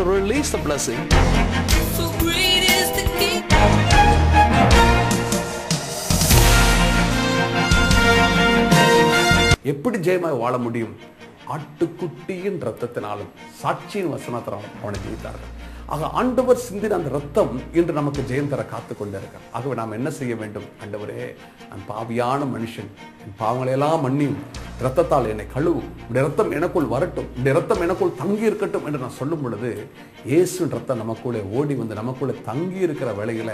to release the blessing. So great is the King. எப்படி ஜெயமாய் வாழ முடியும்? ஆட்டுக்குட்டியின் இரத்தத்தினாலும் சாட்சியின் வசனத்தினாலும் அவனை ஜெயித்தார்கள். ஆக ஆண்டவர் சிந்தின அந்த ரத்தம் இன்று நமக்கு ஜெயம் தர காத்து கொண்டே இருக்கார். ஆகவே நாம் என்ன செய்ய வேண்டும்? ஆண்டவரே, நான் பாவியான மனுஷன், என் பாவங்களையெல்லாம் மன்னியும், இரத்தத்தால் என்னை கழுவும், உடைய ரத்தம் எனக்குள் வரட்டும், உடைய ரத்தம் எனக்குள் தங்கி இருக்கட்டும் என்று நான் சொல்லும் பொழுது இயேசுவின் ரத்தம் நமக்குள்ளே ஓடி வந்து நமக்குள்ளே தங்கி இருக்கிற வேளையில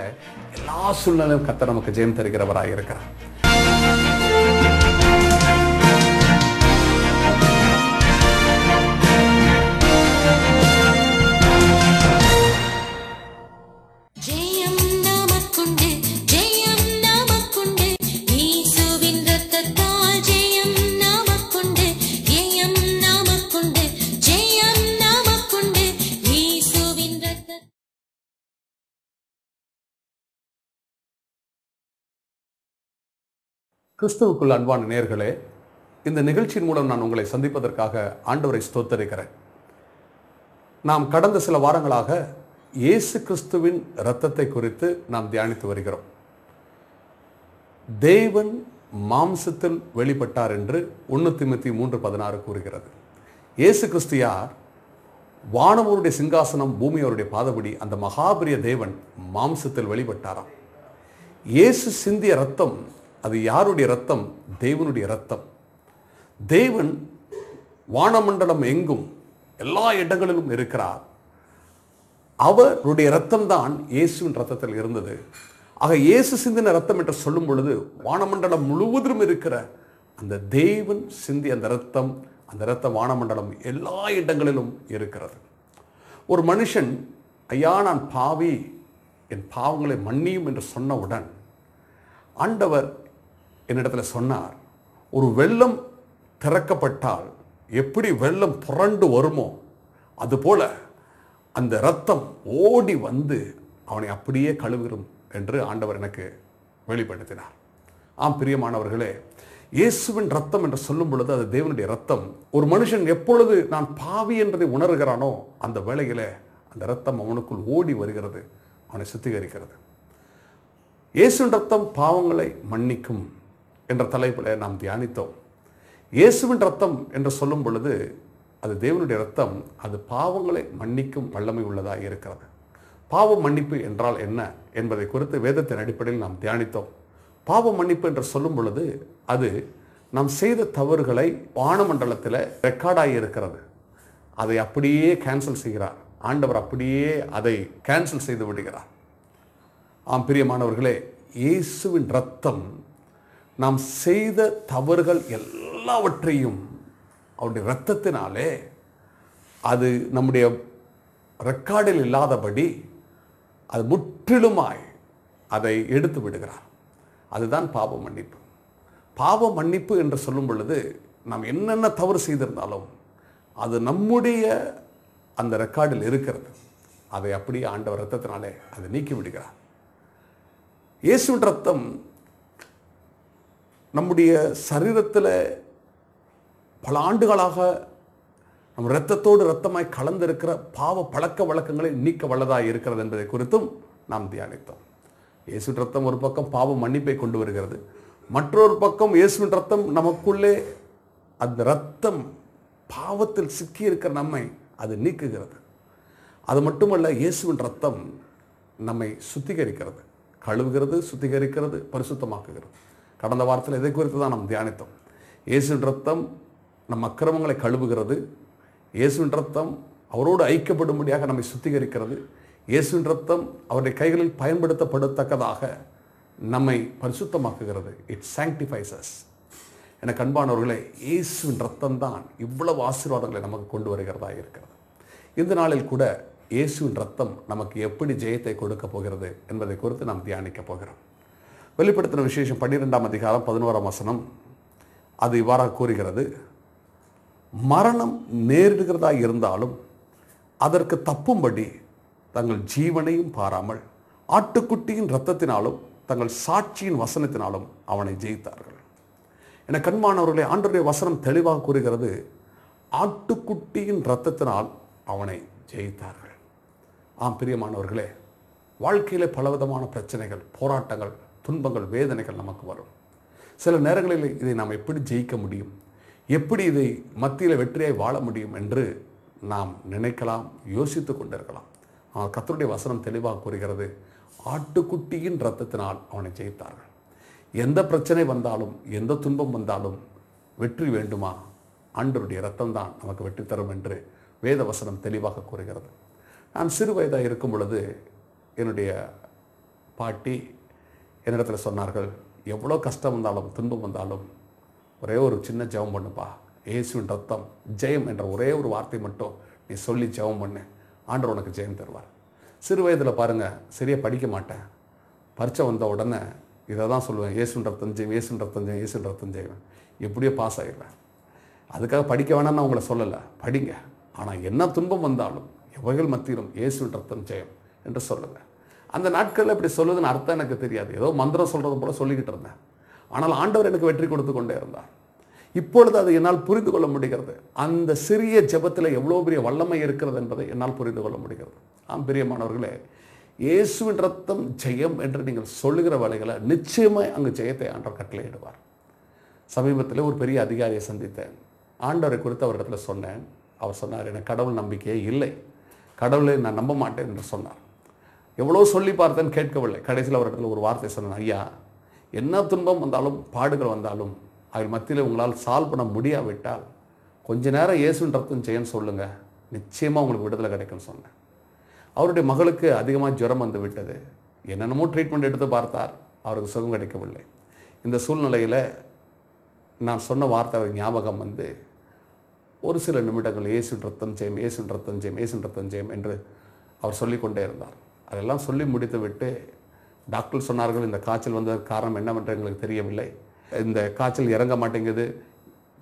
எல்லா சூழ்நிலையும் கர்த்தர் நமக்கு ஜெயம் தருகிறவராக இருக்கிறார். கிறிஸ்துவுக்குள் அன்பான நேயர்களே, இந்த நிகழ்ச்சியின் மூலம் நான் உங்களை சந்திப்பதற்காக ஆண்டவரை ஸ்தோத்தரிக்கிறேன். நாம் கடந்த சில வாரங்களாக இயேசு கிறிஸ்துவின் இரத்தத்தை குறித்து நாம் தியானித்து வருகிறோம். தேவன் மாம்சத்தில் வெளிப்பட்டார் என்று 1 தீமோத்தேயு 3:16 கூறுகிறது. இயேசு கிறிஸ்து யார்? வானவருடைய சிங்காசனம், பூமியோருடைய பாதபடி அந்த மகாபெரிய தேவன் மாம்சத்தில் வெளிப்பட்டாராம். இயேசு சிந்திய இரத்தம், அது யாருடைய இரத்தம்? தேவனுடைய இரத்தம். தேவன் வானமண்டலம் எங்கும் எல்லா இடங்களிலும் இருக்கிறார். அவருடைய இரத்தம் தான் இயேசுவின் இரத்தத்தில் இருந்தது. ஆக இயேசு சிந்தின இரத்தம் என்று சொல்லும் பொழுது வானமண்டலம் முழுவதும் இருக்கிற அந்த தேவன் சிந்திய அந்த இரத்தம், அந்த இரத்தம் வானமண்டலம் எல்லா இடங்களிலும் இருக்கிறது. ஒரு மனுஷன், ஐயா நான் பாவி, என் பாவங்களை மன்னியும் என்று சொன்னவுடன் ஆண்டவர் என்னிடத்தில் சொன்னார், ஒரு வெள்ளம் திறக்கப்பட்டால் எப்படி வெள்ளம் புரண்டு வருமோ அதுபோல அந்த இரத்தம் ஓடி வந்து அவனை அப்படியே கழுவிடும் என்று ஆண்டவர் எனக்கு வெளிப்படுத்தினார். ஆம் பிரியமானவர்களே, இயேசுவின் இரத்தம் என்று சொல்லும் பொழுது அது தேவனுடைய இரத்தம். ஒரு மனுஷன் எப்பொழுது நான் பாவி என்பதை உணர்கிறானோ அந்த வேளையிலே அந்த இரத்தம் அவனுக்குள் ஓடி வருகிறது, அவனை சுத்திகரிக்கிறது. இயேசுவின் இரத்தம் பாவங்களை மன்னிக்கும் என்ற தலைப்பில் நாம் தியானித்தோம். இயேசுவின் இரத்தம் என்று சொல்லும் பொழுது அது தேவனுடைய இரத்தம், அது பாவங்களை மன்னிக்கும் வல்லமை உள்ளதாக இருக்கிறது. பாவ மன்னிப்பு என்றால் என்ன என்பதை குறித்து வேதத்தின் அடிப்படையில் நாம் தியானித்தோம். பாவ மன்னிப்பு என்று சொல்லும் பொழுது அது நாம் செய்த தவறுகளை வானமண்டலத்தில் ரெக்கார்டாகி இருக்கிறது, அதை அப்படியே கேன்சல் செய்கிறார் ஆண்டவர், அப்படியே அதை கேன்சல் செய்து விடுகிறார். ஆம் பிரியமானவர்களே, இயேசுவின் இரத்தம் நாம் செய்த தவறுகள் எல்லாவற்றையும் அவருடைய இரத்தத்தினாலே அது நம்முடைய ரெக்கார்டில் இல்லாதபடி அது முற்றிலுமாய் அதை எடுத்து விடுகிறார். அதுதான் பாவ மன்னிப்பு. பாவ மன்னிப்பு என்று சொல்லும் பொழுது நாம் என்னென்ன தவறு செய்திருந்தாலும் அது நம்முடைய அந்த ரெக்கார்டில் இருக்கிறது, அதை அப்படியே ஆண்டவர் இரத்தத்தினாலே அதை நீக்கி விடுகிறார். இயேசுவின் இரத்தம் நம்முடைய சரீரத்தில் பல ஆண்டுகளாக நம் இரத்தத்தோடு இரத்தமாய் கலந்திருக்கிற பாவ பழக்க வழக்கங்களை நீக்க வல்லதாக இருக்கிறது என்பதை குறித்தும் நாம் தியானித்தோம். இயேசுவின் இரத்தம் ஒரு பக்கம் பாவ மன்னிப்பை கொண்டு வருகிறது, மற்றொரு பக்கம் இயேசுவின் இரத்தம் நமக்குள்ளே அந்த இரத்தம் பாவத்தில் சிக்கி இருக்கிற நம்மை அது நீக்குகிறது. அது மட்டுமல்ல, இயேசுவின் இரத்தம் நம்மை சுத்திகரிக்கிறது, கழுவுகிறது, சுத்திகரிக்கிறது, பரிசுத்தமாக்குகிறது. கடந்த வாரத்தில் இதை குறித்து தான் நாம் தியானித்தோம். இயேசுவின் இரத்தம் நம் அக்கிரமங்களை கழுவுகிறது, இயேசுவின் இரத்தம் அவரோடு ஐக்கியப்படும்படியாக நம்மை சுத்திகரிக்கிறது, இயேசுவின் இரத்தம் அவருடைய கைகளில் பயன்படுத்தப்படத்தக்கதாக நம்மை பரிசுத்தமாக்குகிறது. It sanctifies as. எனக்கு அன்பானவர்களே, இயேசுவின் இரத்தம் தான் இவ்வளவு ஆசீர்வாதங்களை நமக்கு கொண்டு வருகிறதா இருக்கிறது. இந்த நாளில் கூட இயேசுவின் இரத்தம் நமக்கு எப்படி ஜெயத்தை கொடுக்க போகிறது என்பதை குறித்து நாம் தியானிக்க போகிறோம். வெளிப்படுத்தின விசேஷம் 12ஆம் அதிகாரம் 11ஆம் வசனம் அது இவ்வாறாக கூறுகிறது, மரணம் நேரிடுகிறதா இருந்தாலும் அதற்கு தப்பும்படி தங்கள் ஜீவனையும் பாராமல் ஆட்டுக்குட்டியின் இரத்தத்தினாலும் தங்கள் சாட்சியின் வசனத்தினாலும் அவனை ஜெயித்தார்கள். என கண்மானவர்களே, ஆண்டவருடைய வசனம் தெளிவாக கூறுகிறது, ஆட்டுக்குட்டியின் இரத்தத்தினால் அவனை ஜெயித்தார்கள். ஆம் பிரியமானவர்களே, வாழ்க்கையில் பலவிதமான பிரச்சனைகள், போராட்டங்கள், துன்பங்கள், வேதனைகள் நமக்கு வரும். சில நேரங்களில் இதை நாம் எப்படி ஜெயிக்க முடியும், எப்படி இதை மத்தியில் வெற்றியாய் வாழ முடியும் என்று நாம் நினைக்கலாம், யோசித்து கொண்டிருக்கலாம். ஆனால் கர்த்தருடைய வசனம் தெளிவாக கூறுகிறது, ஆட்டுக்குட்டியின் இரத்தத்தினால் அவனை ஜெயித்தார்கள். எந்த பிரச்சனை வந்தாலும், எந்த துன்பம் வந்தாலும் வெற்றி வேண்டுமா, ஆண்டவருடைய இரத்தம் தான் நமக்கு வெற்றி தரும் என்று வேத வசனம் தெளிவாக கூறுகிறது. நான் சிறு வயதாக இருக்கும் பொழுது என்னுடைய பாட்டி என்னிடத்தில் சொன்னார்கள், எவ்வளோ கஷ்டம் வந்தாலும் துன்பம் வந்தாலும் ஒரே ஒரு சின்ன ஜெபம் பண்ணுப்பா, இயேசுவின் ரத்தம் ஜெயம் என்ற ஒரே ஒரு வார்த்தை மட்டும் நீ சொல்லி ஜெபம் பண்ணு, ஆண்டவர் உனக்கு ஜெயம் தருவார். சிறு வயதில் பாருங்கள், சரியாக படிக்க மாட்டேன். பரீட்சை வந்த உடனே இதை தான் சொல்லுவேன், இயேசுவின் ரத்தம் ஜெயம், இயேசுவின் ரத்தம் ஜெயம், இயேசுவின் ரத்தம் ஜெயம். எப்படியோ பாஸ் ஆகிடுவேன். அதுக்காக படிக்க வேணாம்னு நான் உங்களை சொல்லலை, படிங்க. ஆனால் என்ன துன்பம் வந்தாலும் எவைகள் மத்தியிலும் இயேசுவின் ரத்தம் ஜெயம் என்று சொல்லுங்கள். அந்த நாட்களில் இப்படி சொல்லுதுன்னு அர்த்தம் எனக்கு தெரியாது, ஏதோ மந்திரம் சொல்கிறது போல சொல்லிக்கிட்டு இருந்தேன். ஆனால் ஆண்டவர் எனக்கு வெற்றி கொடுத்து கொண்டே இருந்தார். இப்பொழுது அதை என்னால் புரிந்து கொள்ள முடிகிறது. அந்த சிறிய ஜெபத்தில் எவ்வளோ பெரிய வல்லமை இருக்கிறது என்பதை என்னால் புரிந்து கொள்ள முடிகிறது. பிரியமானவர்களே, இயேசுவின் ரத்தம் ஜெயம் என்று நீங்கள் சொல்லுகிற வேலைகளை நிச்சயமாய் அங்கு ஜெயத்தை ஆண்டவர் கட்டளையிடுவார். சமீபத்தில் ஒரு பெரிய அதிகாரியை சந்தித்தேன். ஆண்டவரை குறித்து அவரிடத்தில் சொன்னேன். அவர் சொன்னார், எனக்கு கடவுள் நம்பிக்கையே இல்லை, கடவுளை நான் நம்ப மாட்டேன் என்று சொன்னார். எவ்வளோ சொல்லி பார்த்தேன், கேட்கவில்லை. கடைசியில் அவரிடத்தில் ஒரு வார்த்தை சொன்னேன், ஐயா, என்ன துன்பம் வந்தாலும் பாடுகள் வந்தாலும் அதில் மத்தியில் உங்களால் சால்வ் பண்ண முடியாவிட்டால் கொஞ்ச நேரம் இயேசுவின் ரத்தம் ஜெயன்னு சொல்லுங்கள், நிச்சயமாக உங்களுக்கு விடுதலை கிடைக்கும்னு சொன்னேன். அவருடைய மகளுக்கு அதிகமாக ஜுரம் வந்து விட்டது. என்னென்னமோ ட்ரீட்மெண்ட் எடுத்து பார்த்தார், அவருக்கு சுகம் கிடைக்கவில்லை. இந்த சூழ்நிலையில் நான் சொன்ன வார்த்தை அவர் ஞாபகம் வந்து ஒரு சில நிமிடங்கள் இயேசுவின் ரத்தம் ஜெயம், இயேசுவின் ரத்தம் ஜெயம், இயேசுவின் ரத்தம் ஜெயம் என்று அவர் சொல்லிக்கொண்டே இருந்தார். அதெல்லாம் சொல்லி முடித்து விட்டு டாக்டர் சொன்னார்கள், இந்த காய்ச்சல் வந்ததற்கு காரணம் என்னவென்று எங்களுக்கு தெரியவில்லை, இந்த காய்ச்சல் இறங்க மாட்டேங்குது,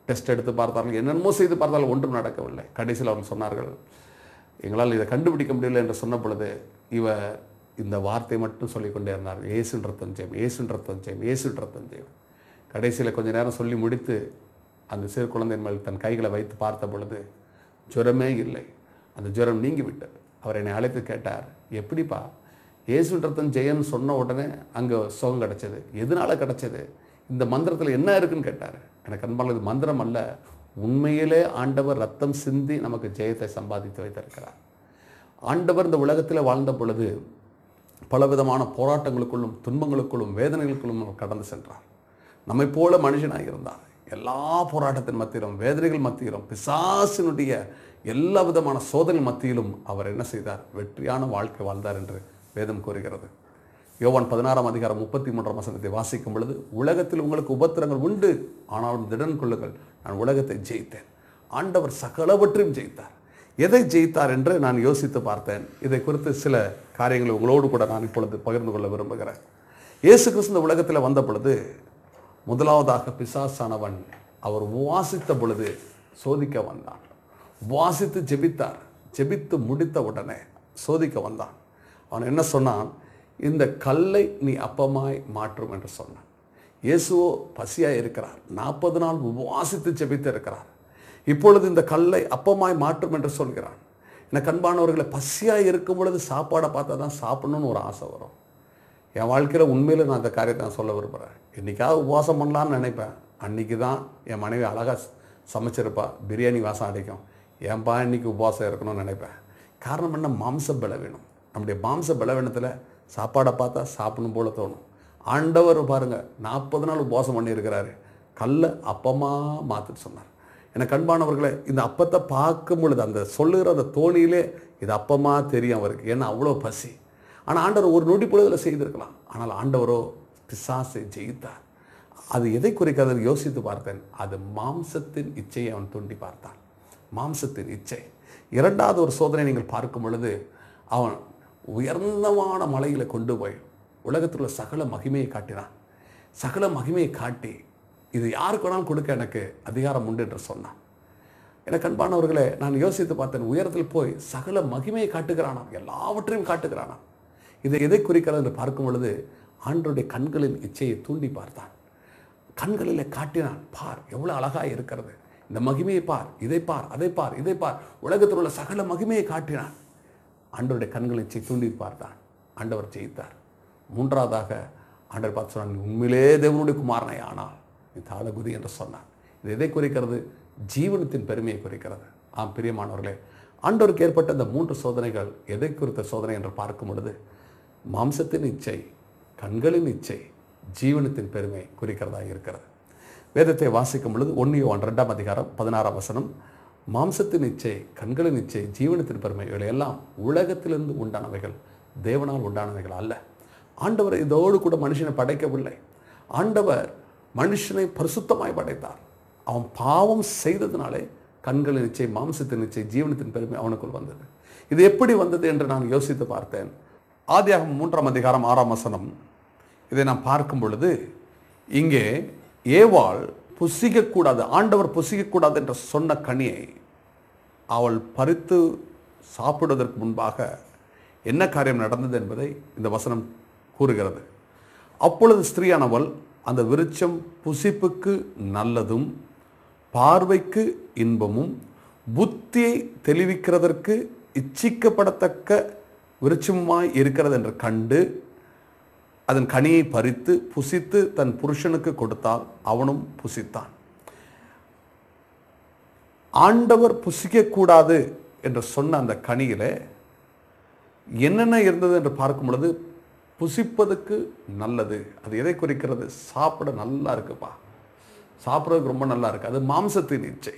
டெஸ்ட் எடுத்து பார்த்தார்கள், என்னென்னமோ செய்து பார்த்தாலும் ஒன்றும் நடக்கவில்லை. கடைசியில் அவங்க சொன்னார்கள், எங்களால் இதை கண்டுபிடிக்க முடியல என்று சொன்ன பொழுது இவர் இந்த வார்த்தை மட்டும் சொல்லிக்கொண்டே இருந்தார், இயேசுவின் ரத்தம் ஜெயம், இயேசுவின் ரத்தம் ஜெயம், இயேசுவின் ரத்தம் ஜெயம். கடைசியில் கொஞ்ச நேரம் சொல்லி முடித்து அந்த சிறு குழந்தையின் மேல் தன் கைகளை வைத்து பார்த்த பொழுது ஜுரமே இல்லை, அந்த ஜுரம் நீங்கிவிட்டது. அவர் என்னை அழைத்து கேட்டார், எப்படிப்பா இயேசுவின் ரத்தம் ஜெயம்னு சொன்ன உடனே அங்கே சுகம் கிடச்சது, எதனால் கிடச்சது, இந்த மந்திரத்தில் என்ன இருக்குன்னு கேட்டார். எனக்கு அன்பான, இது மந்திரம் அல்ல, உண்மையிலே ஆண்டவர் ரத்தம் சிந்தி நமக்கு ஜெயத்தை சம்பாதித்து வைத்திருக்கிறார். ஆண்டவர் இந்த உலகத்தில் வாழ்ந்த பொழுது பலவிதமான போராட்டங்களுக்குள்ளும் துன்பங்களுக்குள்ளும் வேதனைகளுக்குள்ளும் அவர் கடந்து சென்றார். நம்மை போல மனுஷனாக இருந்தார். எல்லா போராட்டத்தின் மத்தியிலும், வேதனைகள் மத்தியிலும், பிசாசினுடைய எல்லா விதமான சோதனை மத்தியிலும் அவர் என்ன செய்தார், வெற்றியான வாழ்க்கை வாழ்ந்தார் என்று வேதம் கூறுகிறது. யோவான் 16:33 வாசிக்கும் பொழுது, உலகத்தில் உங்களுக்கு உபத்திரங்கள் உண்டு, ஆனாலும் திடன் கொள்ளுங்கள், நான் உலகத்தை ஜெயித்தேன். ஆண்டவர் சகலவற்றையும் ஜெயித்தார். எதை ஜெயித்தார் என்று நான் யோசித்து பார்த்தேன். இதை குறித்து சில காரியங்களை உங்களோடு கூட நான் இப்பொழுது பகிர்ந்து கொள்ள விரும்புகிறேன். இயேசு கிறிஸ்து இந்த உலகத்தில் வந்த பொழுது முதலாவதாக பிசாசானவன் அவர் உபவாசித்த பொழுது சோதிக்க வந்தான். உபவாசித்து ஜெபித்தார். ஜெபித்து முடித்த உடனே சோதிக்க வந்தான். அவன் என்ன சொன்னான், இந்த கல்லை நீ அப்பமாய் மாற்றும் என்று சொன்னான். இயேசுவோ பசியாக இருக்கிறார், 40 நாள் உபவாசித்து ஜெபித்து இருக்கிறார். இப்பொழுது இந்த கல்லை அப்பமாய் மாற்றும் என்று சொல்கிறான். எனக்கு அன்பானவர்களை, பசியாக இருக்கும் பொழுது சாப்பாடை பார்த்தா தான் சாப்பிடணும்னு ஒரு ஆசை வரும். என் வாழ்க்கையில் உண்மையில் நான் அந்த காரியத்தை நான் சொல்ல விரும்புகிறேன். என்றைக்காவது உபவாசம் பண்ணலான்னு நினைப்பேன். அன்றைக்கி தான் என் மனைவி அழகாக சமைச்சிருப்பா, பிரியாணி வாசம் அடிக்கும், ஏன்பா இன்றைக்கி உபவாசம் இருக்கணும்னு நினைப்பேன். காரணம் என்ன, மாம்ச பலவீனம். நம்முடைய மாம்ச பலவீனத்தில் சாப்பாடை பார்த்தா சாப்பிடணும் போல தோணும். ஆண்டவர் பாருங்கள், 40 நாள் உபவாசம் பண்ணியிருக்கிறாரு, கல்லை அப்பமாக மாற்றுன்னு சொன்னார். எனக்கு அன்பானவர்களே, இந்த அப்பத்தை பார்க்கும் பொழுது அந்த சொல்லுகிற அந்த தோணியிலே இது அப்பமாக தெரியும் அவருக்கு, ஏன்னா அவ்வளோ பசி. ஆனால் ஆண்டவர் ஒரு நொடி பொழுதில் செய்திருக்கலாம். ஆனால் ஆண்டவரோ பிசாசை ஜெயித்தார். அது எதை குறிக்காத யோசித்து பார்த்தேன். அது மாம்சத்தின் இச்சையை அவன் தூண்டி பார்த்தான். மாம்சத்தின் இச்சை. இரண்டாவது ஒரு சோதனை நீங்கள் பார்க்கும் பொழுது, அவன் உயர்ந்தமான மலையில் கொண்டு போய் உலகத்தில் உள்ள சகல மகிமையை காட்டினான். சகல மகிமையை காட்டி, இது யாருக்கு வேணாலும் கொடுக்க எனக்கு அதிகாரம் உண்டு என்று சொன்னான். எனக்கு அன்பானவர்களே, நான் யோசித்து பார்த்தேன். உயரத்தில் போய் சகல மகிமையை காட்டுகிறானாம், எல்லாவற்றையும் காட்டுகிறானாம். இதை எதை குறிக்கிறது என்று பார்க்கும் பொழுது, ஆண்டவருடைய கண்களின் இச்சையை தூண்டி பார்த்தான். கண்களில் காட்டினான், பார் எவ்வளோ அழகாக இருக்கிறது, இந்த மகிமையை பார், இதை பார், அதை பார், இதை பார், உலகத்தில் உள்ள சகல மகிமையை காட்டினான். ஆண்டவருடைய கண்களை தூண்டியிருப்பார் தான். ஆண்டவர் ஜெயித்தார். மூன்றாவதாக ஆண்டவர் பார்த்து சொன்னார், நீ உண்மையிலே தேவனுடைய குமாரனை ஆனால் நீ தாழகுதி என்று சொன்னார். இது எதை குறிக்கிறது? ஜீவனத்தின் பெருமையை குறிக்கிறது. ஆம் பிரியமானவர்களே, ஆண்டவருக்கு ஏற்பட்ட இந்த 3 சோதனைகள் எதை குறித்த சோதனை என்று பார்க்கும் பொழுது மாம்சத்தின் இச்சை, கண்களின் இச்சை, ஜீவனத்தின் பெருமை குறிக்கிறதாக இருக்கிறது. வேதத்தை வாசிக்கும் பொழுது 1 யோவான் 2ஆம் அதிகாரம் 16ஆம் வசனம், மாம்சத்தின் இச்சை, கண்களின் இச்சை, ஜீவனத்தின் பெருமை இவை எல்லாம் உலகத்திலிருந்து உண்டானவைகள், தேவனால் உண்டானவைகள் அல்ல. ஆண்டவர் இதோடு கூட மனுஷனை படைக்கவில்லை. ஆண்டவர் மனுஷனை பரிசுத்தமாய் படைத்தார். அவன் பாவம் செய்ததினாலே கண்களின் இச்சை, மாம்சத்தின் இச்சை, ஜீவனத்தின் பெருமை அவனுக்குள் வந்தது. இது எப்படி வந்தது என்று நான் யோசித்து பார்த்தேன். ஆதியாகமம் 3ஆம் அதிகாரம் 6ஆம் வசனம், இதை நான் பார்க்கும் பொழுது இங்கே ஏவாள் புசிக்கக்கூடாது, ஆண்டவர் புசிக்கக்கூடாது என்று சொன்ன கனியை அவள் பறித்து சாப்பிடுவதற்கு முன்பாக என்ன காரியம் நடந்தது என்பதை இந்த வசனம் கூறுகிறது. அப்பொழுது ஸ்திரீயானவள் அந்த விருட்சம் புசிப்புக்கு நல்லதும் பார்வைக்கு இன்பமும் புத்தியை தெளிவிக்கிறதற்கு இச்சிக்கப்படத்தக்க விருட்சமாய் இருக்கிறது என்று கண்டு அதன் கனியை பறித்து புசித்து தன் புருஷனுக்கு கொடுத்தால் அவனும் புசித்தான். ஆண்டவர் புசிக்கக்கூடாது என்று சொன்ன அந்த கனியில என்னென்ன இருந்தது என்று பார்க்கும் பொழுது புசிப்பதுக்கு நல்லது. அது எதை குறிக்கிறது? சாப்பிட நல்லா இருக்குப்பா, சாப்பிட்றதுக்கு ரொம்ப நல்லா இருக்கு, அது மாம்சத்தின் இச்சை.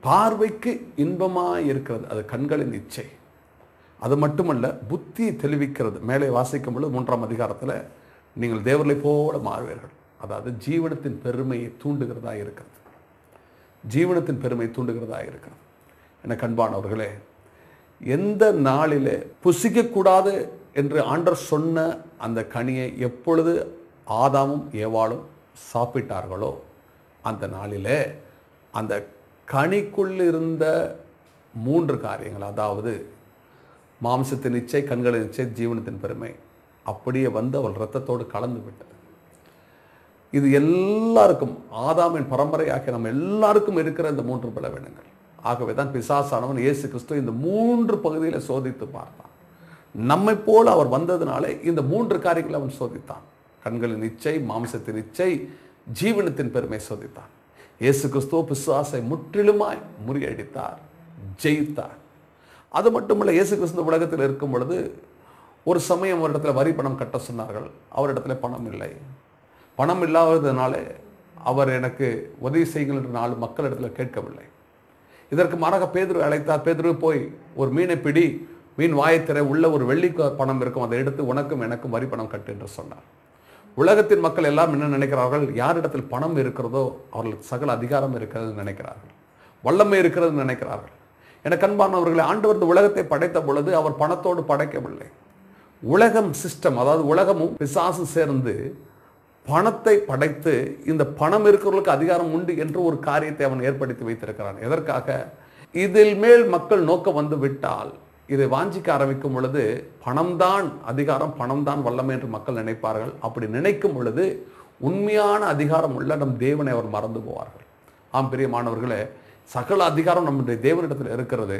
பார்வைக்கு இன்பமாக இருக்கிறது, அது கண்களின் இச்சை. அது மட்டுமல்ல, புத்தியை தெளிவிக்கிறது. மேலே வாசிக்கும் பொழுது 3ஆம் அதிகாரத்தில் நீங்கள் தேவர்களை போல மாறுவீர்கள். அதாவது ஜீவனத்தின் பெருமையை தூண்டுகிறதா இருக்கிறது. ஜீவனத்தின் பெருமை தூண்டுகிறதா இருக்கிறது. என கண்பானவர்களே, எந்த நாளிலே புசிக்கக்கூடாது என்று ஆண்டவர் சொன்ன அந்த கனியை எப்பொழுது ஆதாமும் ஏவாளும் சாப்பிட்டார்களோ அந்த நாளிலே அந்த கனிக்குள் இருந்த 3 காரியங்கள், அதாவது மாம்சத்தின் இச்சை, கண்களின் இச்சை, ஜீவனத்தின் பெருமை அப்படியே வந்து அவள் இரத்தத்தோடு கலந்து விட்டது. இது எல்லாருக்கும், ஆதாமின் பரம்பரையாகிய நம்ம எல்லாருக்கும் இருக்கிற இந்த 3 பலவீனங்கள். ஆகவே தான் பிசாசானவன் இயேசு கிறிஸ்து இந்த 3 பகுதியில் சோதித்து பார்த்தான். நம்மை போல அவர் வந்ததினாலே இந்த 3 காரியங்களை அவன் சோதித்தான். கண்களின் இச்சை, மாம்சத்தின் இச்சை, ஜீவனத்தின் பெருமை சோதித்தான். இயேசு கிறிஸ்துவ பிசாசை முற்றிலுமாய் முறியடித்தார், ஜெயித்தார். அது மட்டுமல்ல, இயேசு கிறிஸ்து உலகத்தில் இருக்கும் பொழுது ஒரு சமயம் ஒரு இடத்துல வரி பணம் கட்ட சொன்னார்கள். அவரிடத்துல பணம் இல்லை. பணம் இல்லாததுனால அவர் எனக்கு உதவி செய்யுங்கள் என்று 4 மக்கள் இடத்துல கேட்கவில்லை. இதற்கு மாறாக பேதுரு அழைத்தார். பேதுரு போய் ஒரு மீனை பிடி, மீன் வாயத்திரை, உள்ள ஒரு வெள்ளி பணம் இருக்கும், அதை எடுத்து உனக்கும் எனக்கும் வரி பணம் கட்டு என்று சொன்னார். உலகத்தின் மக்கள் எல்லாம் என்ன நினைக்கிறார்கள்? யாரிடத்தில் பணம் இருக்கிறதோ அவர்களுக்கு சகல அதிகாரம் இருக்கிறது நினைக்கிறார்கள், வல்லமை இருக்கிறது நினைக்கிறார்கள். என கண்பானவர்களை, ஆண்டவர் இந்த உலகத்தை படைத்த பொழுது அவர் பணத்தோடு படைக்கவில்லை. உலகம் சிஸ்டம், அதாவது உலகமும் பிசாசு சேர்ந்து பணத்தை படைத்து இந்த பணம் இருக்கிறவர்களுக்கு அதிகாரம் உண்டு என்று ஒரு காரியத்தை அவன் ஏற்படுத்தி வைத்திருக்கிறான். எதற்காக? இதில் மேல் மக்கள் நோக்க வந்து விட்டால், இதை வாஞ்சிக்க ஆரம்பிக்கும் பொழுது பணம்தான் அதிகாரம், பணம்தான் வல்லமை என்று மக்கள் நினைப்பார்கள். அப்படி நினைக்கும் பொழுது உண்மையான அதிகாரம் உள்ள நம் தேவனை அவர் மறந்து போவார்கள். ஆம் பிரியமானவர்களே, சகல அதிகாரம் நம்முடைய தேவனிடத்தில் இருக்கிறது.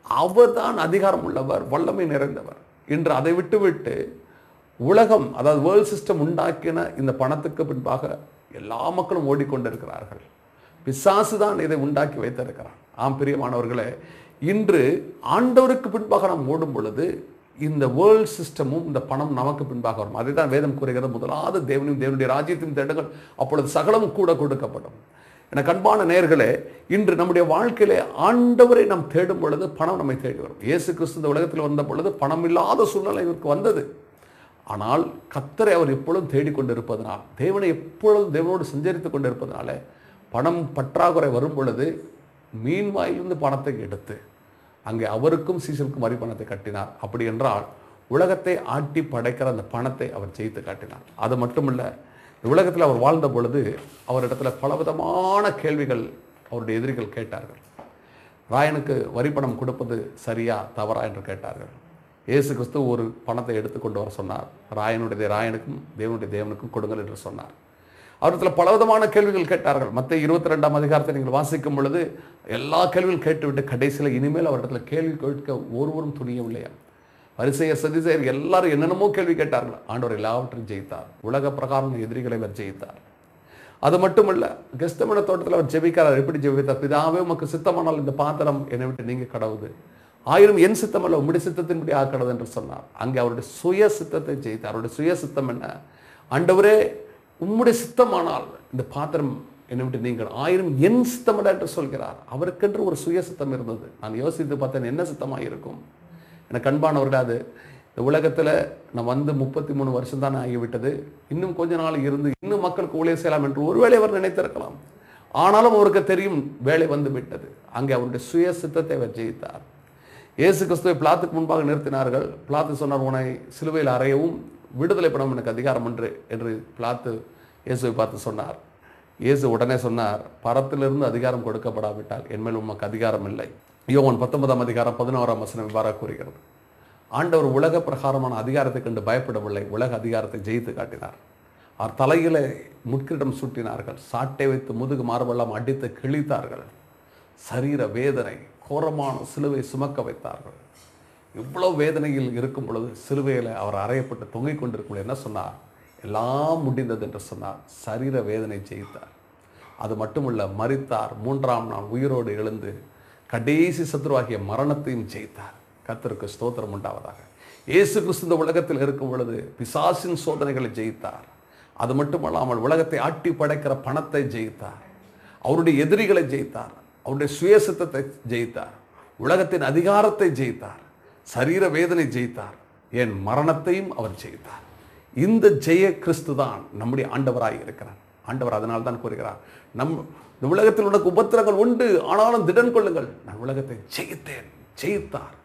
அவர்தான் அதிகாரம் உள்ளவர், வல்லமை நிறைந்தவர். இன்று அதை விட்டுவிட்டு உலகம், அதாவது வேர்ல்ட் சிஸ்டம் உண்டாக்கின இந்த பணத்துக்கு பின்பாக எல்லா மக்களும் ஓடிக்கொண்டிருக்கிறார்கள். பிசாசு தான் இதை உண்டாக்கி வைத்திருக்கிறான். ஆம் பிரியமானவர்களே, இன்று ஆண்டவருக்கு பின்பாக நாம் ஓடும் பொழுது இந்த வேர்ல்ட் சிஸ்டமும் இந்த பணம் நமக்கு பின்பாக வரும். அதை தான் வேதம் கூறுகிறது, முதலாவது தேவனையும் தேவனுடைய ராஜ்யத்தையும் தேடுங்கள், அப்பொழுது சகலமும் கூட கொடுக்கப்படும். என கண்பான நேயர்களே, இன்று நம்முடைய வாழ்க்கையிலே ஆண்டவரை நாம் தேடும் பொழுது பணம் நம்மை தேடி வரும். இயேசு கிறிஸ்து இந்த உலகத்தில் வந்த பொழுது பணம் இல்லாத சூழ்நிலை இவருக்கு வந்தது. ஆனால் கர்த்தரை அவர் எப்பொழுதும் தேடிக்கொண்டிருப்பதனால், தேவனை எப்பொழுதும் தேவனோடு சஞ்சரித்துக் கொண்டிருப்பதனால பணம் பற்றாக்குறை வரும் பொழுது மீன் வாயிலிருந்து பணத்தை எடுத்து அங்கே அவருக்கும் சீசனுக்கும் வரி பணத்தை கட்டினார். அப்படி என்றால் உலகத்தை ஆட்டி படைக்கிற அந்த பணத்தை அவர் ஜெயித்து காட்டினார். அது மட்டுமல்ல, உலகத்தில் அவர் வாழ்ந்த பொழுது அவரிடத்துல பலவிதமான கேள்விகள் அவருடைய எதிரிகள் கேட்டார்கள். ராயனுக்கு வரி பணம் கொடுப்பது சரியா தவறா என்று கேட்டார்கள். இயேசு கிறிஸ்து ஒரு பணத்தை எடுத்துக்கொண்டு வர சொன்னார். ராயனுடைய ராயனுக்கும் தேவனுடைய தேவனுக்கும் கொடுங்கள் என்று சொன்னார். அவரிடத்தில் பலவிதமான கேள்விகள் கேட்டார்கள். மத்தேயு 22ஆம் அதிகாரத்தை நீங்கள் வாசிக்கும் பொழுது எல்லா கேள்விகள் கேட்டுவிட்டு கடைசியில் இனிமேல் அவரிடத்தில் கேள்வி கேட்க ஒருவரும் துணியவில்லையா. பரிசேயர் சதுசேயர் எல்லாரும் என்னென்னமோ கேள்வி கேட்டார்கள். ஆண்டவர் எல்லாவற்றையும் ஜெயித்தார். உலக பிரகாரம் எதிரிகளை அவர் ஜெயித்தார். அது மட்டுமல்ல, கெஸ்தமன தோட்டத்தில் அவர் ஜெபிக்கிறார். எப்படி ஜெபித்தார்? பிதாவே உமக்கு சித்தமானால் இந்த பாத்திரம் என்னை விட்டு நீங்க கடவுது, ஆயிரம் என் சித்தம் அல்ல உம்முடைய சித்தத்தின்படி ஆக்கிறது என்று சொன்னார். அங்கே அவருடைய சுய சித்தத்தை ஜெயித்தார். அவருடைய சுய சித்தம் என்ன? ஆண்டவரே உம்முடைய சித்தமானால் இந்த பாத்திரம் என்னை விட்டு நீங்கள், ஆயிரம் என் சித்தமல்ல என்று சொல்கிறார். அவருக்கென்று ஒரு சுய சித்தம் இருந்தது. நான் யோசித்து பார்த்தேன், என்ன சித்தமாக இருக்கும்? எனக்கு அன்பானவர்களே, அது இந்த உலகத்தில் நான் வந்து 33 வருஷம் தானே ஆகிவிட்டது, இன்னும் கொஞ்ச நாள் இருந்து இன்னும் மக்களுக்கு ஊழியம் செய்யலாம் என்று ஒருவேளை அவர் நினைத்திருக்கலாம். ஆனாலும் அவருக்கு தெரியும் வேலை வந்து விட்டது. அங்கே அவருடைய சுய சித்தத்தை அவர் ஜெயித்தார். இயேசு கிறிஸ்துவை பிலாத்துக்கு முன்பாக நிறுத்தினார்கள். பிலாத்து சொன்னார், உன்னை சிலுவையில் அறையவும் விடுதலை பண்ணவும் எனக்கு அதிகாரம் என்று பிலாத்து இயேசுவை பார்த்து சொன்னார். இயேசு உடனே சொன்னார், பரத்திலிருந்து அதிகாரம் கொடுக்கப்படாவிட்டால் என்மேல் உமக்கு அதிகாரம் இல்லை. யோவான் 19ஆம் அதிகாரம் 11ஆம் வசனம் இவ்வாறாக கூறுகிறது. ஆண்டவர் உலக பிரகாரமான அதிகாரத்தை கண்டு பயப்படவில்லை, உலக அதிகாரத்தை ஜெயித்து காட்டினார். அவர் தலையில முட்கிரீடம் சூட்டினார்கள், சாட்டை வைத்து முதுகு மார்பெல்லாம் அடித்து கிழித்தார்கள், சரீர வேதனை, கோரமான சிலுவை சுமக்க வைத்தார்கள். இவ்வளவு வேதனையில் இருக்கும் பொழுது சிலுவையில் அவர் அறையப்பட்டு தொங்கிக் கொண்டிருக்கும் என்ன சொன்னார்? எல்லாம் முடிந்தது என்று சொன்னார். சரீர வேதனை ஜெயித்தார். அது மட்டுமல்ல, மரித்தார், 3ஆம் நாள் உயிரோடு எழுந்து கடைசி சத்துருவாகிய மரணத்தையும் ஜெயித்தார். கர்த்தருக்கு ஸ்தோத்திரம் உண்டாவதாக. இயேசு கிறிஸ்து இந்த உலகத்தில் இருக்கும் பொழுது பிசாசின் சோதனைகளை ஜெயித்தார். அது மட்டுமல்லாமல் உலகத்தை ஆட்டி படைக்கிற பணத்தை ஜெயித்தார். அவருடைய எதிரிகளை ஜெயித்தார். அவருடைய சுயசித்தத்தை ஜெயித்தார். உலகத்தின் அதிகாரத்தை ஜெயித்தார். சரீர வேதனை ஜெயித்தார். என் மரணத்தையும் அவர் ஜெயித்தார். இந்த ஜெய கிறிஸ்து தான் நம்முடைய ஆண்டவராய் இருக்கிறார். ஆண்டவர் அதனால் தான் கூறுகிறார், இந்த உலகத்தில் உனக்கு உபத்திரங்கள் உண்டு, ஆனாலும் திடன் கொள்ளுங்கள், நான் உலகத்தை ஜெயித்தேன். ஜெயித்தார்.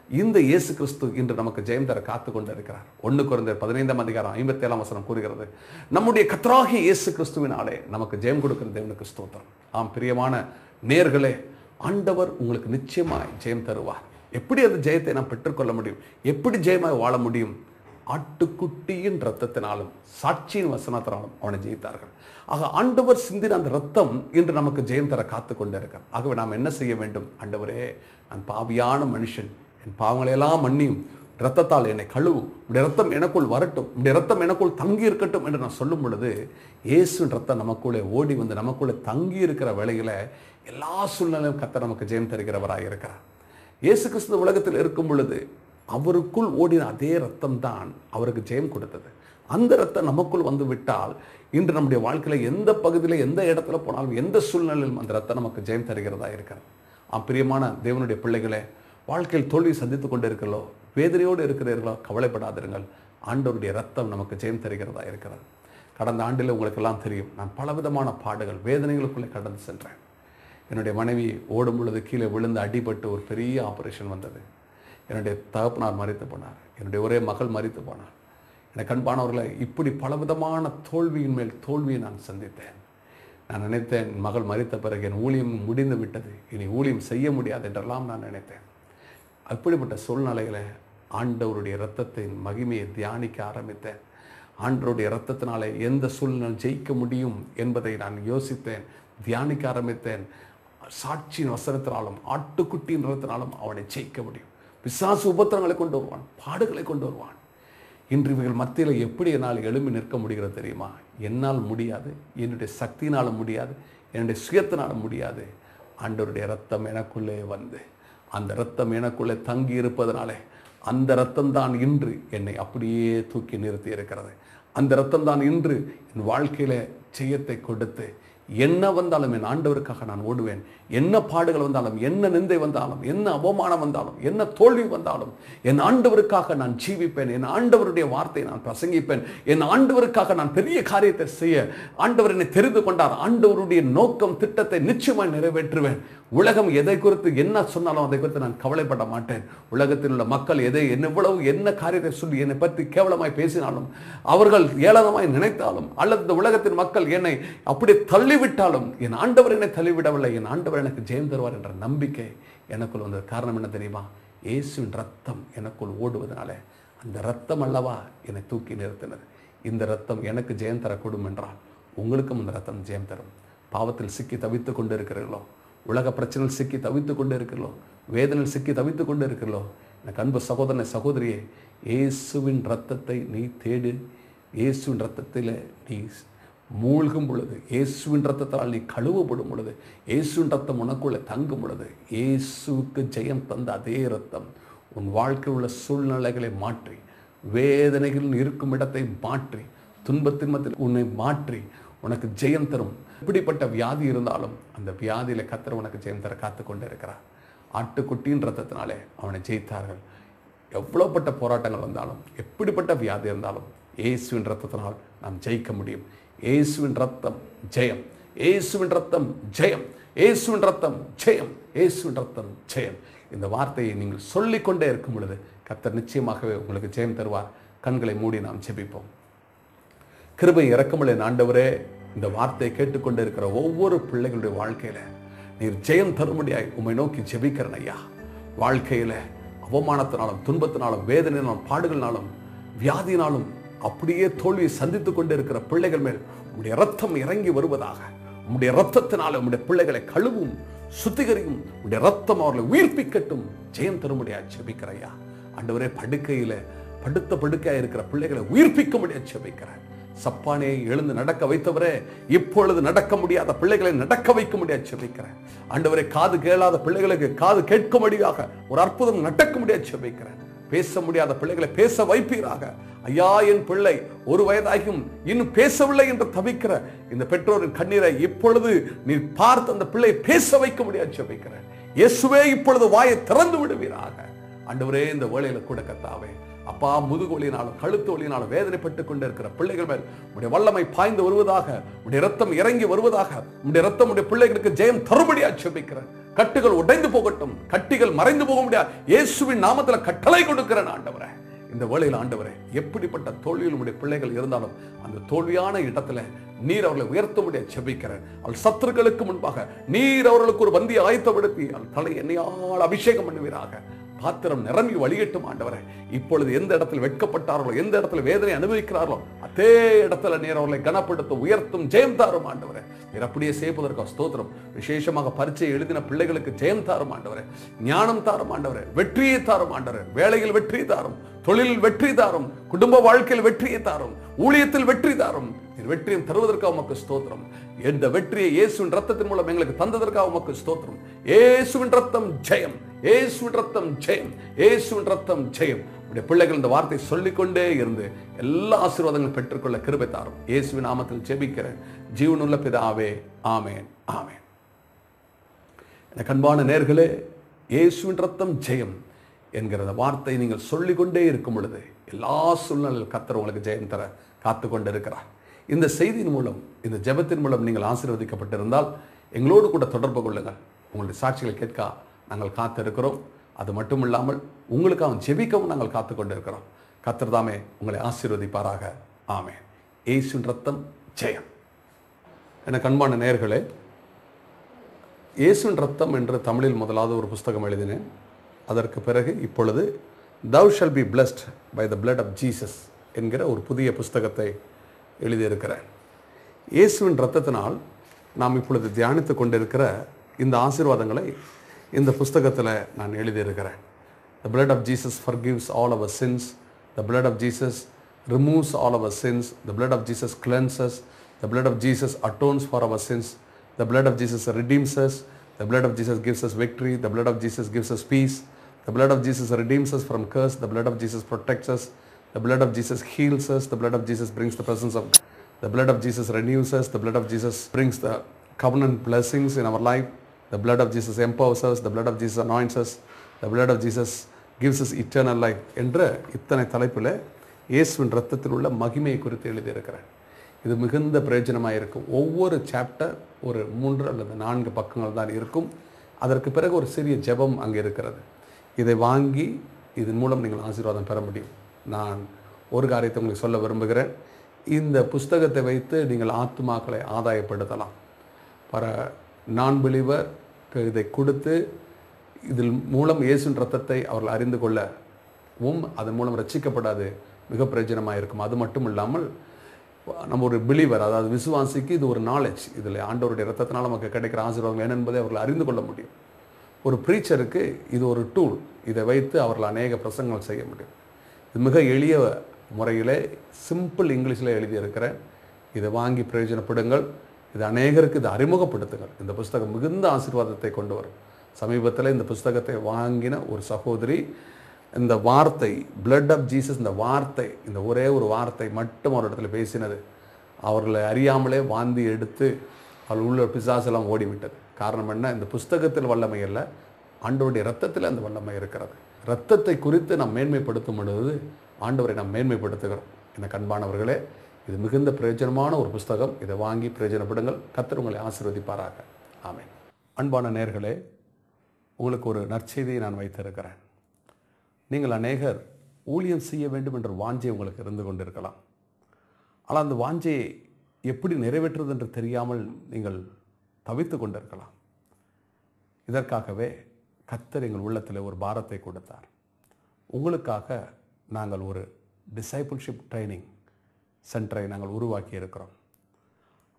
இந்த இயேசு கிறிஸ்து இன்று நமக்கு ஜெயம் தர காத்து கொண்டு இருக்கிறார். 1 கொரிந்தியர் 15ஆம் அதிகாரம் 57ஆம் வசனம் கூறுகிறது, நம்முடைய கர்த்தராகிய இயேசு கிறிஸ்துவினாலே நமக்கு ஜெயம் கொடுக்கிற தேவனுக்கு ஸ்தோத்திரம். ஆம் பிரியமான நேயர்களே, ஆண்டவர் உங்களுக்கு நிச்சயமாய் ஜெயம் தருவார். எப்படி அந்த ஜெயத்தை நாம் பெற்றுக்கொள்ள முடியும்? எப்படி ஜெயமாய் வாழ முடியும்? ஆட்டுக்குட்டியின் இரத்தத்தினாலும் சாட்சியின் வசனத்தினாலும் அவனை ஜெயித்தார்கள். ஆக ஆண்டவர் சிந்தின அந்த ரத்தம் இன்று நமக்கு ஜெயம் தர காத்து கொண்டு இருக்கிறார். ஆகவே நாம் என்ன செய்ய வேண்டும்? ஆண்டவரே, நான் பாவியான மனுஷன், என் பாவங்களையெல்லாம் மன்னியும், இரத்தத்தால் என்னை கழுவும், உடைய ரத்தம் எனக்குள் வரட்டும், உடைய ரத்தம் எனக்குள் தங்கி இருக்கட்டும் என்று நான் சொல்லும் பொழுது இயேசுவின் ரத்தம் நமக்குள்ளே ஓடி வந்து நமக்குள்ளே தங்கி இருக்கிற வேளையில எல்லா சூழ்நிலையும் கர்த்தர் நமக்கு ஜெயம் தருகிறவராக இருக்கிறார். இயேசு கிறிஸ்து உலகத்தில் இருக்கும் பொழுது அவருக்குள் ஓடின அதே ரத்தம் தான் அவருக்கு ஜெயம் கொடுத்தது. அந்த ரத்தம் நமக்குள் வந்து விட்டால் இன்று நம்முடைய வாழ்க்கையில் எந்த பகுதியில் எந்த இடத்துல போனாலும் எந்த சூழ்நிலையிலும் அந்த ரத்தம் நமக்கு ஜெயம் தருகிறதா இருக்கிறது. பிரியமான தேவனுடைய பிள்ளைகளே, வாழ்க்கையில் தோல்வி சந்தித்து கொண்டு இருக்கிறோ, வேதனையோடு இருக்கிறீர்களோ, கவலைப்படாதிருங்கள். ஆண்டவருடைய ரத்தம் நமக்கு ஜெயம் தருகிறதா இருக்கிறது. கடந்த ஆண்டில் உங்களுக்கெல்லாம் தெரியும், நான் பலவிதமான பாடுகள் வேதனைகளுக்குள்ளே கடந்து சென்றேன். என்னுடைய மனைவி ஓடும் பொழுது கீழே விழுந்து அடிபட்டு ஒரு பெரிய ஆபரேஷன் வந்தது. என்னுடைய தகப்பனார் மரித்து போனார். என்னுடைய ஒரே மகள் மரித்து போனார். எனக்கு அன்பானவர்களை, இப்படி பலவிதமான தோல்வியின் மேல் தோல்வியை நான் சந்தித்தேன். நான் நினைத்தேன், மகள் மரித்த பிறகு என் ஊழியம் முடிந்து விட்டது, இனி ஊழியம் செய்ய முடியாது என்றெல்லாம் நான் நினைத்தேன். அப்படிப்பட்ட சூழ்நிலையில் ஆண்டவருடைய இரத்தத்தின் மகிமையை தியானிக்க ஆரம்பித்தேன். ஆண்டவருடைய இரத்தத்தினாலே எந்த சூழ்நிலை ஜெயிக்க முடியும் என்பதை நான் யோசித்தேன், தியானிக்க ஆரம்பித்தேன். சாட்சியின் வசனத்தினாலும் ஆட்டுக்குட்டியின் இரத்தினாலும் அவனை ஜெயிக்க முடியும். பிசாசு உபத்திரங்களை கொண்டு வருவான், பாடுகளை கொண்டு வருவான். இன்று இவர்கள் மத்தியில் எப்படி என்னால் எழும்பி நிற்க முடிகிறது தெரியுமா? என்னால் முடியாது, என்னுடைய சக்தியினால் முடியாது, என்னுடைய சுயத்தினால் முடியாது. ஆண்டவருடைய இரத்தம் எனக்குள்ளே வந்து அந்த இரத்தம் எனக்குள்ளே தங்கி இருப்பதனாலே அந்த இரத்தம் தான் இன்று என்னை அப்படியே தூக்கி நிறுத்தி இருக்கிறது. அந்த இரத்தம் தான் இன்று என் வாழ்க்கையில ஜெயத்தை கொடுத்து, என்ன வந்தாலும் என் ஆண்டவருக்காக நான் ஓடுவேன். என்ன பாடுகள் வந்தாலும், என்ன நிந்தை வந்தாலும், என்ன அவமானம் வந்தாலும், என்ன தோல்வி வந்தாலும் என் ஆண்டவருக்காக நான் ஜீவிப்பேன். என் ஆண்டவருடைய வார்த்தையை நான் பிரசங்கிப்பேன். என் ஆண்டவருக்காக நான் பெரிய காரியத்தை செய்ய ஆண்டவர் என்னை தெரிந்து கொண்டார். ஆண்டவருடைய நோக்கம் திட்டத்தை நிச்சயமாய் நிறைவேற்றுவேன். உலகம் எதை குறித்து என்ன சொன்னாலும் அதை குறித்து நான் கவலைப்பட மாட்டேன். உலகத்தில் உள்ள மக்கள் எவ்வளவு என்ன காரியத்தை சொல்லி என்னை பற்றி கேவலமாய் பேசினாலும், அவர்கள் ஏளனமாய் நினைத்தாலும், அல்லது இந்த உலகத்தின் மக்கள் என்னை அப்படி தள்ளிவிட்டாலும், என் ஆண்டவர் என்னை தள்ளிவிடவில்லை. என் ஆண்டவர் எனக்கு ஜெயம் தருவார் என்ற நம்பிக்கை எனக்குள் வந்தது. காரணம் என்ன தெரியுமா? இயேசுவின் ரத்தம் எனக்குள் ஓடுவதனால அந்த ரத்தம் அல்லவா என்னை தூக்கி நிறுத்தினது. இந்த ரத்தம் எனக்கு ஜெயம் தரக்கூடும் என்றால் உங்களுக்கும் அந்த ரத்தம் ஜெயம் தரும். பாவத்தில் சிக்கி தவித்து கொண்டு இருக்கிறீர்களோ, உலக பிரச்சனையில் சிக்கி தவித்து கொண்டு இருக்கிறீர்களோ, வேதனையில் சிக்கி தவித்து கொண்டு இருக்கிறீர்களோ, எனக்கு அன்பு சகோதரனை சகோதரியே, இயேசுவின் ரத்தத்தை நீ தேடு. இயேசுவின் ரத்தத்தில் நீ மூழ்கும் பொழுது, இயேசுவின் ரத்தத்தால் நீ கழுவப்படும் பொழுது, இயேசுவின் ரத்தம் உனக்குள்ள தங்கும் பொழுது, இயேசுவுக்கு ஜெயம் தந்த அதே ரத்தம் உன் வாழ்க்கையில் உள்ள சூழ்நிலைகளை மாற்றி, வேதனைகள் இருக்கும் இடத்தை மாற்றி, துன்பத்தின் மத்தியில் உன்னை மாற்றி உனக்கு ஜெயம் தரும். எப்படிப்பட்ட வியாதி இருந்தாலும் அந்த வியாதியில் கர்த்தர் உனக்கு ஜெயம் தர காத்து கொண்டு இருக்கிறார். ஆட்டுக்குட்டியின் ரத்தத்தினாலே அவனை ஜெயித்தார்கள். எவ்வளோப்பட்ட போராட்டங்கள் வந்தாலும், எப்படிப்பட்ட வியாதி இருந்தாலும், இயேசுவின் ரத்தத்தினால் நாம் ஜெயிக்க முடியும். இயேசுவின் ரத்தம் ஜெயம், இயேசுவின் ரத்தம் ஜெயம், இயேசுவின் ரத்தம் ஜெயம், இயேசுவின் ரத்தம் ஜெயம். இந்த வார்த்தையை நீங்கள் சொல்லிக்கொண்டே இருக்கும் பொழுது கர்த்தர் நிச்சயமாகவே உங்களுக்கு ஜெயம் தருவார். கண்களை மூடி நாம் ஜெபிப்போம். கிருபை இரக்கமுள்ள ஆண்டவரே, இந்த வார்த்தையை கேட்டுக்கொண்டு இருக்கிற ஒவ்வொரு பிள்ளைகளுடைய வாழ்க்கையில நீர் ஜெயம் தரும்படியாய் உம்மை நோக்கி ஜெபிக்கிறேன் ஐயா. வாழ்க்கையில அவமானத்தினாலும், துன்பத்தினாலும், வேதனையினாலும், பாடுகளினாலும், வியாதினாலும் அப்படியே தோல்வியை சந்தித்துக் கொண்டு இருக்கிற பிள்ளைகள் மேல் உம்முடைய ரத்தம் இறங்கி வருவதாக. உம்முடைய ரத்தத்தினால உம்முடைய பிள்ளைகளை கழுவும், சுத்திகரியும். உம்முடைய ரத்தம் அவர்களை உயிர்ப்பிக்கட்டும். ஜெயம் தரும்படியாய் ஜெபிக்கிறையா. ஆண்டவரே, படுத்த படுக்கையா இருக்கிற பிள்ளைகளை உயிர்ப்பிக்க முடியாது ஜெபிக்கிறேன். சப்பானியை எழுந்து நடக்க வைத்தவரே, இப்பொழுது நடக்க முடியாத பிள்ளைகளை நடக்க வைக்க முடியாது ஜெபிக்கிறேன். ஆண்டவரே, காது கேளாத பிள்ளைகளுக்கு காது கேட்கும்படியாக ஒரு அற்புதம் நடக்க முடியாது ஜெபிக்கிறேன். பேச முடியாத பிள்ளைகளை பேச வைப்பீராக. ஐயா, என் பிள்ளை 1 வயதாகியும் இன்னும் பேசவில்லை என்று தவிக்கிற இந்த பெற்றோரின் கண்ணீரை இப்பொழுது நீ பார்த்து அந்த பிள்ளையை பேச வைக்க முடியாது ஜெபிக்கிறேன். இயேசுவே, இப்பொழுது வாயை திறந்து விடுவீராக. ஆண்டவரே, இந்த வேளையில கூட கர்த்தாவே, அப்பா, முதுகொலியினாலும் கழுத்து வலியினாலும் வேதனைப்பட்டுக் கொண்டு இருக்கிற பிள்ளைகள் மேல் உடைய வல்லமை பாய்ந்து வருவதாக, உடைய ரத்தம் இறங்கி வருவதாக. உடைய ரத்தம் உடைய பிள்ளைகளுக்கு ஜெயம் தரும்படியா ஜெபிக்கிறேன். கட்டுகள் உடைந்து போகட்டும், கட்டிகள் மறைந்து போக முடியாது. இயேசுவின் நாமத்துல கட்டளை கொடுக்கிறேன் ஆண்டவரே. இந்த வேளையில் ஆண்டவரே, எப்படிப்பட்ட தோல்வியில் உடைய பிள்ளைகள் இருந்தாலும் அந்த தோல்வியான இடத்துல நீர் அவர்களை உயர்த்த முடியாது ஜெபிக்கிறேன். அவள் சத்துருக்களுக்கு முன்பாக நீர் அவர்களுக்கு ஒரு பந்தியை ஆயத்தப்படுத்தி அவள் தலை எண்ணெயால் அபிஷேகம் பண்ணுவீராக. பாத்திரம் நிரம்பி வழியட்டும் ஆண்டவரே. இப்பொழுது எந்த இடத்தில் வெட்கப்பட்டார்களோ, எந்த இடத்துல வேதனை அனுபவிக்கிறார்களோ, அதே இடத்துல நீர் அவர்களை கனப்படுத்தும், உயர்த்தும், ஜெயம் தாரும் ஆண்டவரே. நீர் அப்படியே செய்வதற்கு ஸ்தோத்திரம். விசேஷமாக பரீட்சை எழுதின பிள்ளைகளுக்கு ஜெயம் தாரும் ஆண்டவரே. ஞானம் தாரும் ஆண்டவரே. வெற்றியை தாரும் ஆண்டவரே. வேலையில் வெற்றி தாரும், தொழிலில் வெற்றி தாரும், குடும்ப வாழ்க்கையில் வெற்றியை தாரும், ஊழியத்தில் வெற்றி தாரும். நீர் வெற்றியும் தருவதற்காக உமக்கு ஸ்தோத்திரம். எந்த வெற்றியை இயேசுவின் ரத்தத்தின் மூலம் எங்களுக்கு தந்ததற்காக உமக்கு ஸ்தோத்திரம். இயேசுவின் ரத்தம் ஜெயம், இயேசுவின் ரத்தம் ஜெயம், இயேசுவின் ரத்தம் ஜெயம். உடைய பிள்ளைகள் இந்த வார்த்தை சொல்லிக்கொண்டே இருந்து எல்லா ஆசீர்வாதங்களும் பெற்றுக்கொள்ள கிருபை தாரும். இயேசுவின் நாமத்தில் ஜெபிக்கிறேன் ஜீவனுள்ள பிதாவே, ஆமென், ஆமென். எனக்கு அன்பான நேயர்களே, இயேசுவின் ரத்தம் ஜெயம் என்கிற வார்த்தை நீங்கள் சொல்லிக்கொண்டே இருக்கும் பொழுது எல்லா சூழ்நிலையில் கர்த்தர் உங்களுக்கு ஜெயம் தர காத்து கொண்டு இருக்கிறார். இந்த செய்தியின் மூலம், இந்த ஜெபத்தின் மூலம் நீங்கள் ஆசீர்வதிக்கப்பட்டிருந்தால் எங்களோடு கூட தொடர்பு கொள்ளுங்கள். உங்களுடைய சாட்சிகளை கேட்க நாங்கள் காத்திருக்கிறோம். அது மட்டும் இல்லாமல் உங்களுக்காக ஜெபிக்கவும் நாங்கள் காத்து கொண்டு இருக்கிறோம். கர்த்தர் தாமே உங்களை ஆசீர்வதிப்பாராக. ஆமென். இயேசுவின் ரத்தம் ஜெயம். எனக்கு அன்பான நேயர்களே, இயேசுவின் ரத்தம் என்று தமிழில் முதலாவது ஒரு புஸ்தகம் எழுதினேன். அதற்கு பிறகு இப்பொழுது Thou shall be blessed by the blood of Jesus என்கிற ஒரு புதிய புஸ்தகத்தை எழுதியிருக்கிறேன். இயேசுவின் ரத்தத்தினால் நாம் இப்பொழுது தியானித்து கொண்டிருக்கிற இந்த ஆசீர்வாதங்களை இந்த புஸ்தகத்தில் நான் எழுதியிருக்கிறேன். The blood of Jesus forgives all our sins. The blood of Jesus removes all our sins. The blood of Jesus cleanses. The blood of Jesus atones for our sins. The blood of Jesus redeems us. The blood of Jesus gives us victory. The blood of Jesus gives us peace. The blood of Jesus redeems us from curse. The blood of Jesus protects us. The blood of Jesus heals us. The blood of Jesus brings the presence of God. The blood of Jesus renews us. The blood of Jesus brings the covenant blessings in our life. The blood of Jesus empowers us. The blood of Jesus anoints us. The blood of Jesus gives us eternal life. என்ற இத்தனை தலைப்பில் இயேசுவின் ரத்தத்தில் உள்ள மகிமையை குறித்து எழுதியிருக்கிறேன். இது மிகுந்த பிரயோஜனமாக இருக்கும். ஒவ்வொரு சாப்டர் ஒரு 3 அல்லது 4 பக்கங்கள் தான் இருக்கும். அதற்கு பிறகு ஒரு சிறிய ஜெபம் அங்கே இருக்கிறது. இதை வாங்கி இதன் மூலம் நீங்கள் ஆசீர்வாதம் பெற முடியும். நான் ஒரு காரியத்தை உங்களுக்கு சொல்ல விரும்புகிறேன். இந்த புஸ்தகத்தை வைத்து நீங்கள் ஆத்துமாக்களை ஆதாயப்படுத்தலாம். நான் பிலீவர் இதை கொடுத்து இதில் மூலம் இயேசுவின் ரத்தத்தை அவர்கள் அறிந்து கொள்ளவும் அதன் மூலம் ரட்சிக்கப்படாது மிக பிரயோஜனமாக இருக்கும். அது மட்டும் இல்லாமல் நம்ம ஒரு பிலீவர், அதாவது விசுவாசிக்கு இது ஒரு நாலேஜ். இதில் ஆண்டவருடைய இரத்தத்தினால் நமக்கு கிடைக்கிற ஆசீர்வாதங்கள் என்ன என்பதை அவர்கள் அறிந்து கொள்ள முடியும். ஒரு ப்ரீச்சருக்கு இது ஒரு டூல். இதை வைத்து அவர்கள் அநேக பிரசங்கங்கள் செய்ய முடியும். இது மிக எளிய முறையிலே சிம்பிள் இங்கிலீஷில் எழுதியிருக்கிறேன். இதை வாங்கி பிரயோஜனப்படுங்கள். இது அநேகருக்கு இதை அறிமுகப்படுத்துங்கள். இந்த புஸ்தகம் மிகுந்த ஆசீர்வாதத்தை கொண்டு வரும். சமீபத்தில் இந்த புஸ்தகத்தை வாங்கின ஒரு சகோதரி இந்த வார்த்தை பிளட் ஆஃப் ஜீசஸ், இந்த வார்த்தை, இந்த ஒரே ஒரு வார்த்தை மட்டும் ஒரு இடத்துல பேசினது அவர்களை அறியாமலே வாந்தி எடுத்து அவள் உள்ள பிசாசெல்லாம் ஓடிவிட்டது. காரணம் என்ன? இந்த புஸ்தகத்தில் வல்லமை அல்ல, ஆண்டவருடைய இரத்தத்தில் அந்த வல்லமை இருக்கிறது. இரத்தத்தை குறித்து நாம் மேன்மைப்படுத்தும் பொழுது ஆண்டவரை நாம் மேன்மைப்படுத்துகிறோம். என கண்பானவர்களே, இது மிகுந்த பிரயோஜனமான ஒரு புஸ்தகம். இதை வாங்கி பிரயோஜனப்படுங்கள். கர்த்தர் உங்களை ஆசீர்வதிப்பாராக. ஆமென். அன்பான நேயர்களே, உங்களுக்கு ஒரு நற்செய்தியை நான் வைத்திருக்கிறேன். நீங்கள் அநேகர் ஊழியம் செய்ய வேண்டும் என்ற வாஞ்சை உங்களுக்கு இருந்து கொண்டிருக்கலாம். ஆனால் அந்த வாஞ்சையை எப்படி நிறைவேற்றுவது என்று தெரியாமல் நீங்கள் தவித்து கொண்டிருக்கலாம். இதற்காகவே கர்த்தர் எங்கள் உள்ளத்தில் ஒரு பாரத்தை கொடுத்தார். உங்களுக்காக நாங்கள் ஒரு டிசைபிள்ஷிப் ட்ரைனிங் சென்டரை நாங்கள் உருவாக்கி இருக்கிறோம்.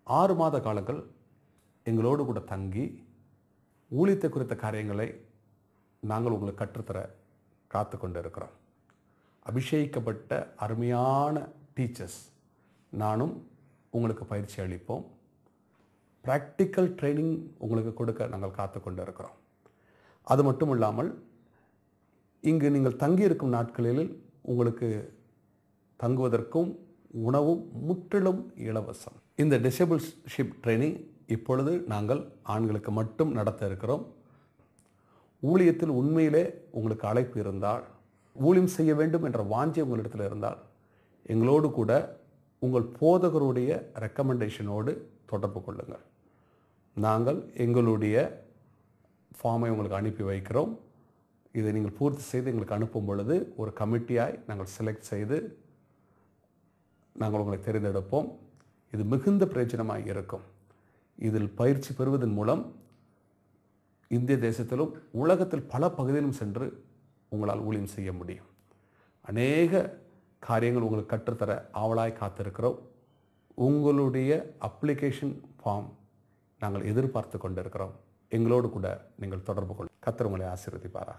6 மாத காலங்கள் எங்களோடு கூட தங்கி ஊழியத்தை குறித்த காரியங்களை நாங்கள் உங்களுக்கு கற்றுத்தர காத்து கொண்டு இருக்கிறோம். அபிஷேகிக்கப்பட்ட அருமையான டீச்சர்ஸ் நானும் உங்களுக்கு பயிற்சி அளிப்போம். ப்ராக்டிக்கல் ட்ரைனிங் உங்களுக்கு கொடுக்க நாங்கள் காத்து கொண்டு இருக்கிறோம். அது மட்டும் இல்லாமல் இங்கு நீங்கள் தங்கியிருக்கும் நாட்களில் உங்களுக்கு தங்குவதற்கும் உணவும் முற்றிலும் இலவசம். இந்த டிசேபிள்ஷிப் ட்ரைனிங் இப்பொழுது நாங்கள் ஆண்களுக்கு மட்டும் நடத்த இருக்கிறோம். ஊழியத்தில் உண்மையிலே உங்களுக்கு அழைப்பு இருந்தால், ஊழியம் செய்ய வேண்டும் என்ற வாஞ்சை உங்களிடத்தில் இருந்தால், எங்களோடு கூட உங்கள் போதகருடைய ரெக்கமெண்டேஷனோடு தொடர்பு கொள்ளுங்கள். நாங்கள் எங்களுடைய ஃபார்மை உங்களுக்கு அனுப்பி வைக்கிறோம். இதை நீங்கள் பூர்த்தி செய்து எங்களுக்கு அனுப்பும் பொழுது ஒரு கமிட்டியாய் நாங்கள் செலக்ட் செய்து நாங்கள் உங்களை தேர்ந்தெடுப்போம். இது மிகுந்த பிரயோஜனமாக இருக்கும். இதில் பயிற்சி பெறுவதன் மூலம் இந்திய தேசத்திலும் உலகத்தில் பல பகுதியிலும் சென்று உங்களால் ஊழியம் செய்ய முடியும். அநேக காரியங்கள் உங்களுக்கு கற்றுத்தர ஆவலாய் காத்திருக்கிறோம். உங்களுடைய அப்ளிகேஷன் ஃபார்ம் நாங்கள் எதிர்பார்த்து கொண்டிருக்கிறோம். எங்களோடு கூட நீங்கள் தொடர்பு கொள்ளுங்கள். கர்த்தர் உங்களை ஆசீர்வதிப்பாராக.